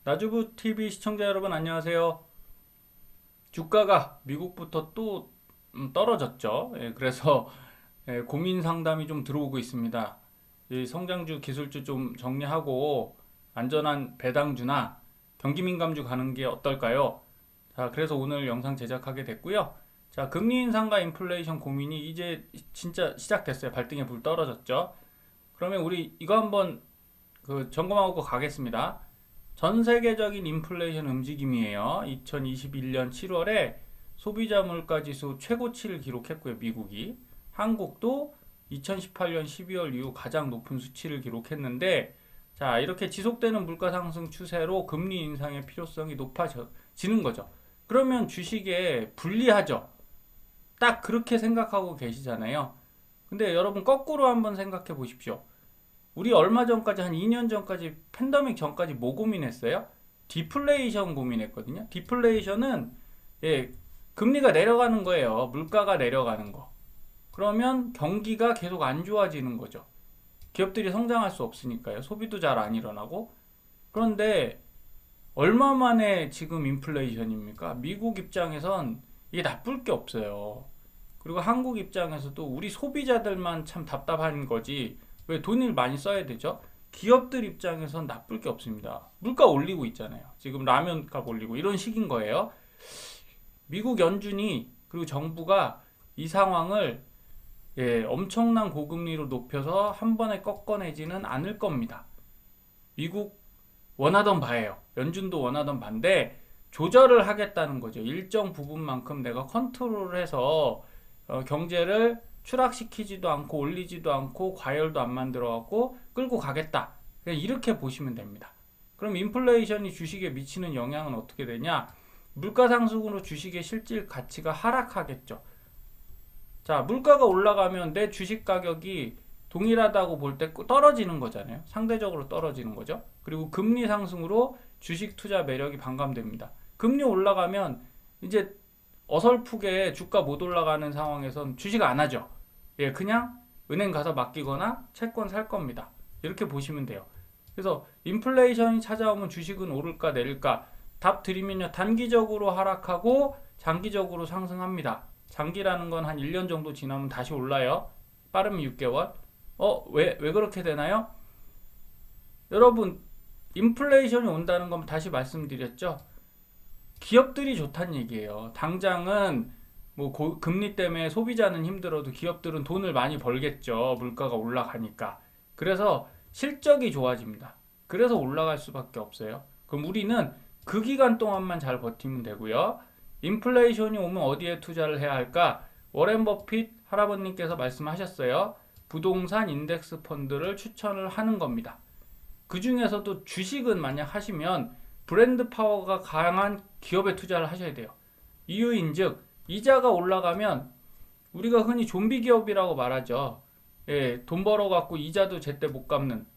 나주부 TV 시청자 여러분 안녕하세요. 주가가 미국부터 또 떨어졌죠. 그래서 고민 상담이 좀 들어오고 있습니다. 이 성장주, 기술주 좀 정리하고 안전한 배당주나 경기민감주 가는 게 어떨까요? 자, 그래서 오늘 영상 제작하게 됐고요. 자, 금리 인상과 인플레이션 고민이 이제 진짜 시작됐어요. 발등에 불 떨어졌죠. 그러면 우리 이거 한번 점검하고 가겠습니다. 전 세계적인 인플레이션 움직임이에요. 2021년 7월에 소비자 물가 지수 최고치를 기록했고요. 미국이. 한국도 2018년 12월 이후 가장 높은 수치를 기록했는데, 자, 이렇게 지속되는 물가 상승 추세로 금리 인상의 필요성이 높아지는 거죠. 그러면 주식에 불리하죠. 딱 그렇게 생각하고 계시잖아요. 근데 여러분 거꾸로 한번 생각해 보십시오. 우리 얼마 전까지 한 2년 전까지 팬데믹 전까지 뭐 고민했어요? 디플레이션 고민했거든요. 디플레이션은 금리가 내려가는 거예요. 물가가 내려가는 거. 그러면 경기가 계속 안 좋아지는 거죠. 기업들이 성장할 수 없으니까요. 소비도 잘 안 일어나고. 그런데 얼마 만에 지금 인플레이션입니까? 미국 입장에선 이게 나쁠 게 없어요. 그리고 한국 입장에서도 우리 소비자들만 참 답답한 거지. 왜 돈을 많이 써야 되죠? 기업들 입장에선 나쁠 게 없습니다. 물가 올리고 있잖아요. 지금 라면 값 올리고 이런 식인 거예요. 미국 연준이 그리고 정부가 이 상황을 엄청난 고금리로 높여서 한 번에 꺾어내지는 않을 겁니다. 미국 원하던 바예요. 연준도 원하던 바인데 조절을 하겠다는 거죠. 일정 부분만큼 내가 컨트롤해서 경제를 추락시키지도 않고 올리지도 않고 과열도 안 만들어갖고 끌고 가겠다. 그냥 이렇게 보시면 됩니다. 그럼 인플레이션이 주식에 미치는 영향은 어떻게 되냐? 물가 상승으로 주식의 실질 가치가 하락하겠죠. 자, 물가가 올라가면 내 주식 가격이 동일하다고 볼 때 떨어지는 거잖아요. 상대적으로 떨어지는 거죠. 그리고 금리 상승으로 주식 투자 매력이 반감됩니다. 금리 올라가면 이제 어설프게 주가 못 올라가는 상황에선 주식 안 하죠. 그냥 은행 가서 맡기거나 채권 살 겁니다. 이렇게 보시면 돼요. 그래서 인플레이션이 찾아오면 주식은 오를까 내릴까? 답 드리면요. 단기적으로 하락하고 장기적으로 상승합니다. 장기라는 건 한 1년 정도 지나면 다시 올라요. 빠르면 6개월. 왜 그렇게 되나요? 여러분, 인플레이션이 온다는 건 다시 말씀드렸죠. 기업들이 좋다는 얘기예요. 당장은 뭐 금리 때문에 소비자는 힘들어도 기업들은 돈을 많이 벌겠죠. 물가가 올라가니까. 그래서 실적이 좋아집니다. 그래서 올라갈 수밖에 없어요. 그럼 우리는 그 기간 동안만 잘 버티면 되고요. 인플레이션이 오면 어디에 투자를 해야 할까? 워렌 버핏 할아버님께서 말씀하셨어요. 부동산 인덱스 펀드를 추천을 하는 겁니다. 그 중에서도 주식은 만약 하시면 브랜드 파워가 강한 기업에 투자를 하셔야 돼요. 이유인즉 이자가 올라가면 우리가 흔히 좀비 기업이라고 말하죠. 돈 벌어갖고 이자도 제때 못 갚는,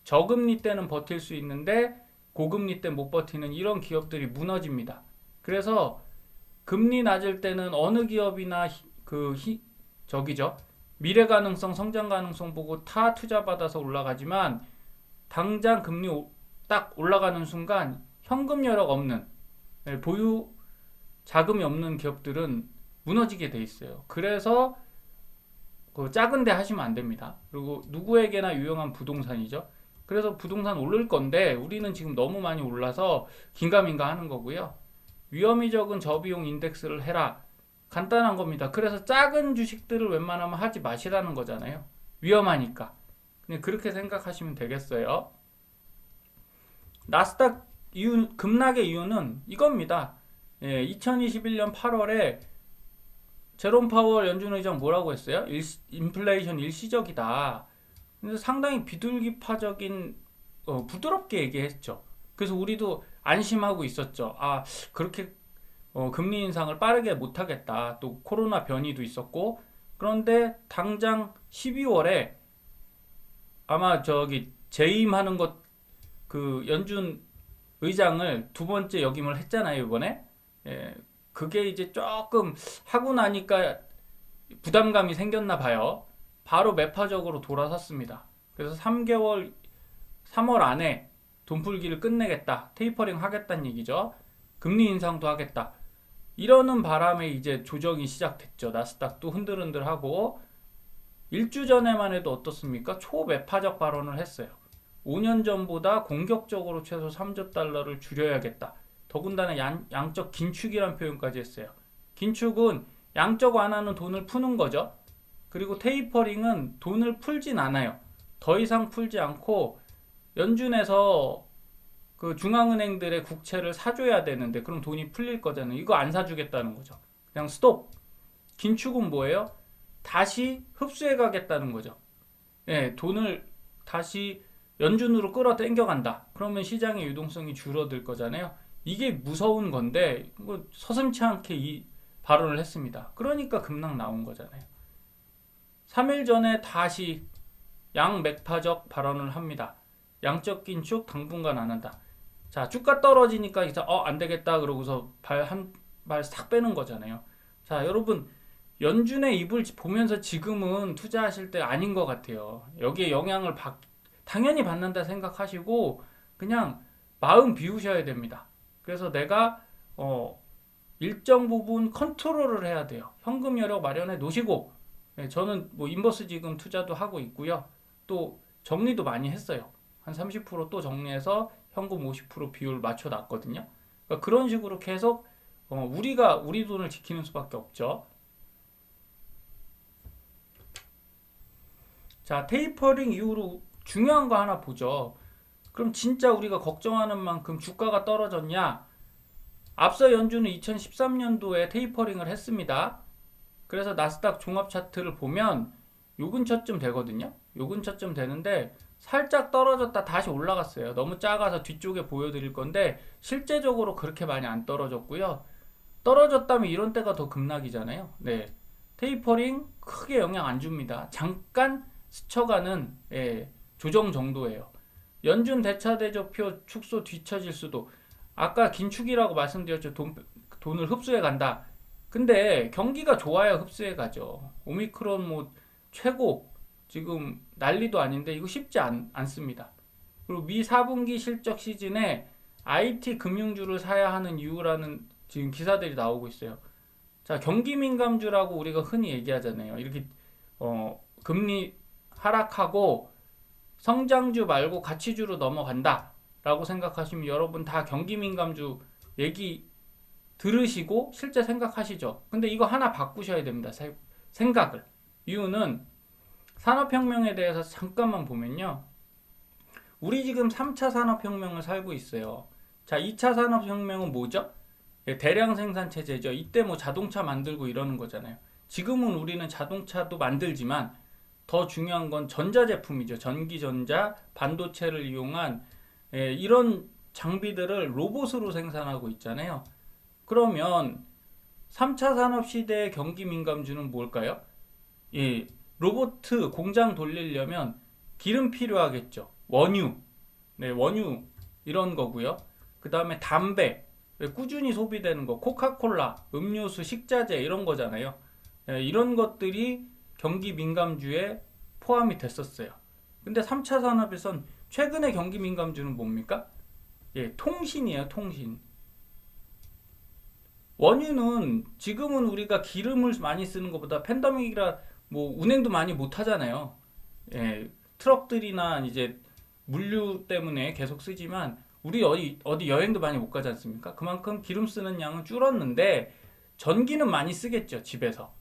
저금리 때는 버틸 수 있는데 고금리 때 못 버티는 이런 기업들이 무너집니다. 그래서 금리 낮을 때는 어느 기업이나 미래 가능성, 성장 가능성 보고 다 투자 받아서 올라가지만 당장 금리 딱 올라가는 순간 현금 여력 없는, 보유 자금이 없는 기업들은 무너지게 돼 있어요. 그래서 작은 데 하시면 안 됩니다. 그리고 누구에게나 유용한 부동산이죠. 그래서 부동산 오를 건데 우리는 지금 너무 많이 올라서 긴가민가 하는 거고요. 위험이 적은 저비용 인덱스를 해라. 간단한 겁니다. 그래서 작은 주식들을 웬만하면 하지 마시라는 거잖아요. 위험하니까. 그냥 그렇게 생각하시면 되겠어요. 나스닥 급락의 이유는 이겁니다. 2021년 8월에 제롬 파월 연준 의장 뭐라고 했어요? 인플레이션 일시적이다. 근데 상당히 비둘기파적인 부드럽게 얘기했죠. 그래서 우리도 안심하고 있었죠. 그렇게 금리 인상을 빠르게 못하겠다. 또 코로나 변이도 있었고. 그런데 당장 12월에 아마 재임하는 것 연준 의장을 두 번째 역임을 했잖아요, 이번에. 그게 이제 조금 하고 나니까 부담감이 생겼나 봐요. 바로 매파적으로 돌아섰습니다. 그래서 3월 안에 돈 풀기를 끝내겠다. 테이퍼링 하겠다는 얘기죠. 금리 인상도 하겠다. 이러는 바람에 이제 조정이 시작됐죠. 나스닥도 흔들흔들하고 일주 전에만 해도 어떻습니까? 초매파적 발언을 했어요. 5년 전보다 공격적으로 최소 3조 달러를 줄여야겠다. 더군다나 양적 긴축이란 표현까지 했어요. 긴축은 양적 완화는 돈을 푸는 거죠. 그리고 테이퍼링은 돈을 풀진 않아요. 더 이상 풀지 않고 연준에서 그 중앙은행들의 국채를 사줘야 되는데 그럼 돈이 풀릴 거잖아요. 이거 안 사주겠다는 거죠. 그냥 스톱. 긴축은 뭐예요? 다시 흡수해 가겠다는 거죠. 예, 돈을 다시 연준으로 끌어당겨간다. 그러면 시장의 유동성이 줄어들 거잖아요. 이게 무서운 건데 서슴지 않게 이 발언을 했습니다. 그러니까 급락 나온 거잖아요. 3일 전에 다시 양매파적 발언을 합니다. 양적 긴축 당분간 안 한다. 자, 주가 떨어지니까 이제 안 되겠다 그러고서 한 발 싹 빼는 거잖아요. 자, 여러분 연준의 입을 보면서 지금은 투자하실 때 아닌 것 같아요. 여기에 영향을 당연히 받는다 생각하시고 그냥 마음 비우셔야 됩니다. 그래서 내가 일정 부분 컨트롤을 해야 돼요. 현금 여력 마련해 놓으시고 저는 뭐 인버스 지금 투자도 하고 있고요. 또 정리도 많이 했어요. 한 30% 또 정리해서 현금 50% 비율 맞춰 놨거든요. 그러니까 그런 식으로 계속 우리가 우리 돈을 지키는 수밖에 없죠. 자, 테이퍼링 이후로 중요한 거 하나 보죠. 그럼 진짜 우리가 걱정하는 만큼 주가가 떨어졌냐? 앞서 연준은 2013년도에 테이퍼링을 했습니다. 그래서 나스닥 종합 차트를 보면 요 근처쯤 되거든요. 요 근처쯤 되는데 살짝 떨어졌다 다시 올라갔어요. 너무 작아서 뒤쪽에 보여드릴 건데 실제적으로 그렇게 많이 안 떨어졌고요. 떨어졌다면 이런 때가 더 급락이잖아요. 네, 테이퍼링 크게 영향 안 줍니다. 잠깐 스쳐가는 조정 정도예요. 연준 대차대조표 축소 뒤처질 수도. 아까 긴축이라고 말씀드렸죠. 돈을 흡수해 간다. 근데 경기가 좋아야 흡수해 가죠. 오미크론 뭐 최고 지금 난리도 아닌데 이거 쉽지 않습니다. 그리고 미 4분기 실적 시즌에 IT 금융주를 사야 하는 이유라는 지금 기사들이 나오고 있어요. 자, 경기 민감주라고 우리가 흔히 얘기하잖아요. 이렇게 금리 하락하고 성장주 말고 가치주로 넘어간다 라고 생각하시면 여러분 다 경기 민감주 얘기 들으시고 실제 생각하시죠. 근데 이거 하나 바꾸셔야 됩니다. 생각을. 이유는 산업혁명에 대해서 잠깐만 보면요. 우리 지금 3차 산업혁명을 살고 있어요. 자, 2차 산업혁명은 뭐죠? 대량 생산 체제죠. 이때 뭐 자동차 만들고 이러는 거잖아요. 지금은 우리는 자동차도 만들지만 더 중요한 건 전자제품이죠. 전기전자, 반도체를 이용한 이런 장비들을 로봇으로 생산하고 있잖아요. 그러면 3차 산업시대의 경기 민감주는 뭘까요? 로봇 공장 돌리려면 기름 필요하겠죠. 원유, 원유 이런 거고요. 그 다음에 담배, 꾸준히 소비되는 거, 코카콜라, 음료수, 식자재 이런 거잖아요. 이런 것들이 경기 민감주에 포함이 됐었어요. 근데 3차 산업에선 최근의 경기 민감주는 뭡니까? 통신이에요, 통신. 원유는 지금은 우리가 기름을 많이 쓰는 것보다 팬데믹이라 뭐 운행도 많이 못 하잖아요. 트럭들이나 이제 물류 때문에 계속 쓰지만 우리 어디 여행도 많이 못 가지 않습니까? 그만큼 기름 쓰는 양은 줄었는데 전기는 많이 쓰겠죠, 집에서.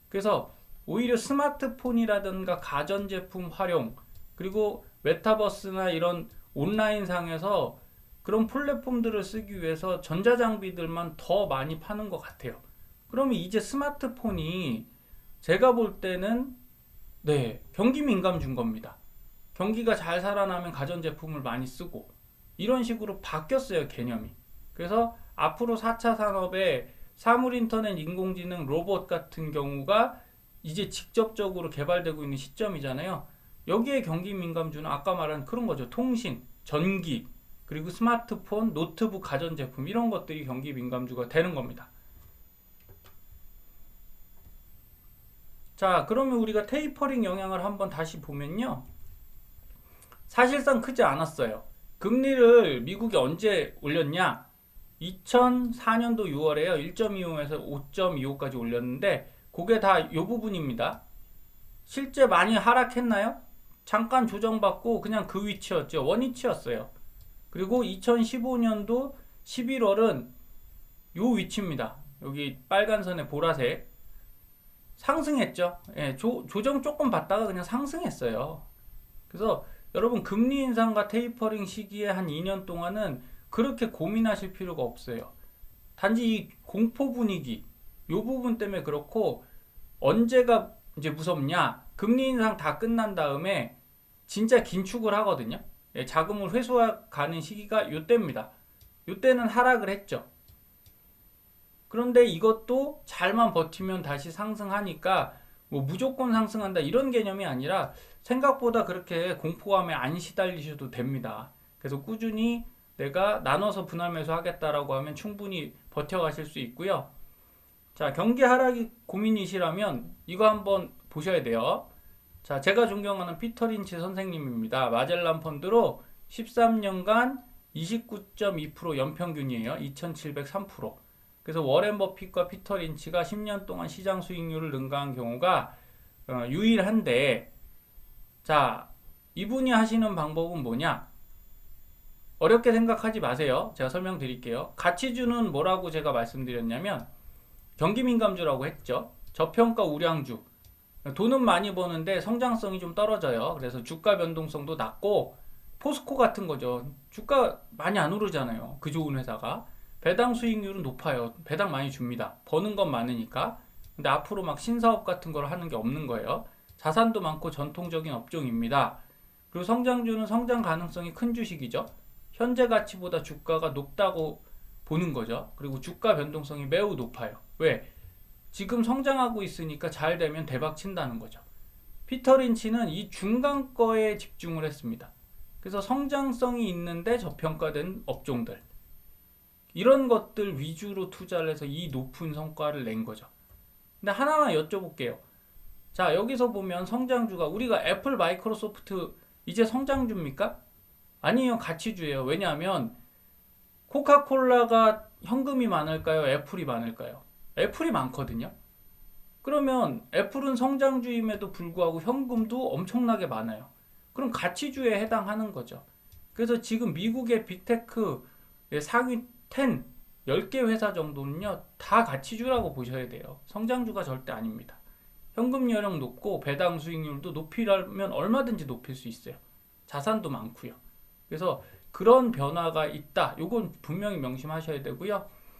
그래서 오히려 스마트폰이라든가 가전제품 활용, 그리고 메타버스나 이런 온라인상에서 그런 플랫폼들을 쓰기 위해서 전자장비들만 더 많이 파는 것 같아요. 그러면 이제 스마트폰이 제가 볼 때는 경기 민감주인 겁니다. 경기가 잘 살아나면 가전제품을 많이 쓰고 이런 식으로 바뀌었어요, 개념이. 그래서 앞으로 4차 산업에 사물인터넷, 인공지능, 로봇 같은 경우가 이제 직접적으로 개발되고 있는 시점이잖아요. 여기에 경기 민감주는 아까 말한 그런 거죠. 통신, 전기, 그리고 스마트폰, 노트북, 가전제품 이런 것들이 경기 민감주가 되는 겁니다. 자, 그러면 우리가 테이퍼링 영향을 한번 다시 보면요. 사실상 크지 않았어요. 금리를 미국이 언제 올렸냐? 2004년도 6월에요. 1.25에서 5.25까지 올렸는데 그게 다 이 부분입니다. 실제 많이 하락했나요? 잠깐 조정받고 그냥 그 위치였죠. 원위치였어요. 그리고 2015년도 11월은 요 위치입니다. 여기 빨간 선에 보라색 상승했죠. 예, 조정 조금 받다가 그냥 상승했어요. 그래서 여러분 금리 인상과 테이퍼링 시기에 한 2년 동안은 그렇게 고민하실 필요가 없어요. 단지 이 공포 분위기 요 부분 때문에 그렇고 언제가 이제 무섭냐? 금리 인상 다 끝난 다음에 진짜 긴축을 하거든요. 예, 자금을 회수가는 시기가 요때입니다. 요때는 하락을 했죠. 그런데 이것도 잘만 버티면 다시 상승하니까 뭐 무조건 상승한다 이런 개념이 아니라 생각보다 그렇게 공포감에 안 시달리셔도 됩니다. 그래서 꾸준히 내가 나눠서 분할 매수하겠다라고 하면 충분히 버텨가실 수 있고요. 자, 경기 하락이 고민이시라면 이거 한번 보셔야 돼요. 자, 제가 존경하는 피터 린치 선생님입니다. 마젤란 펀드로 13년간 29.2% 연평균이에요. 2703%. 그래서 워렌 버핏과 피터 린치가 10년 동안 시장 수익률을 능가한 경우가 유일한데, 자, 이분이 하시는 방법은 뭐냐? 어렵게 생각하지 마세요. 제가 설명드릴게요. 가치주는 뭐라고 제가 말씀드렸냐면 경기민감주라고 했죠. 저평가 우량주. 돈은 많이 버는데 성장성이 좀 떨어져요. 그래서 주가 변동성도 낮고 포스코 같은 거죠. 주가 많이 안 오르잖아요. 그 좋은 회사가. 배당 수익률은 높아요. 배당 많이 줍니다. 버는 건 많으니까. 근데 앞으로 막 신사업 같은 걸 하는 게 없는 거예요. 자산도 많고 전통적인 업종입니다. 그리고 성장주는 성장 가능성이 큰 주식이죠. 현재 가치보다 주가가 높다고 보는 거죠. 그리고 주가 변동성이 매우 높아요. 왜? 지금 성장하고 있으니까 잘 되면 대박 친다는 거죠. 피터 린치는 이 중간 거에 집중을 했습니다. 그래서 성장성이 있는데 저평가된 업종들. 이런 것들 위주로 투자를 해서 이 높은 성과를 낸 거죠. 근데 하나만 여쭤볼게요. 자, 여기서 보면 성장주가 우리가 애플, 마이크로소프트 이제 성장주입니까? 아니요, 가치주예요. 왜냐하면 코카콜라가 현금이 많을까요? 애플이 많을까요? 애플이 많거든요. 그러면 애플은 성장주임에도 불구하고 현금도 엄청나게 많아요. 그럼 가치주에 해당하는 거죠. 그래서 지금 미국의 빅테크 상위 10, 10개 회사 정도는요, 다 가치주라고 보셔야 돼요. 성장주가 절대 아닙니다. 현금 여력 높고 배당 수익률도 높이려면 얼마든지 높일 수 있어요. 자산도 많고요. 그래서 그런 변화가 있다. 요건 분명히 명심하셔야 되고요.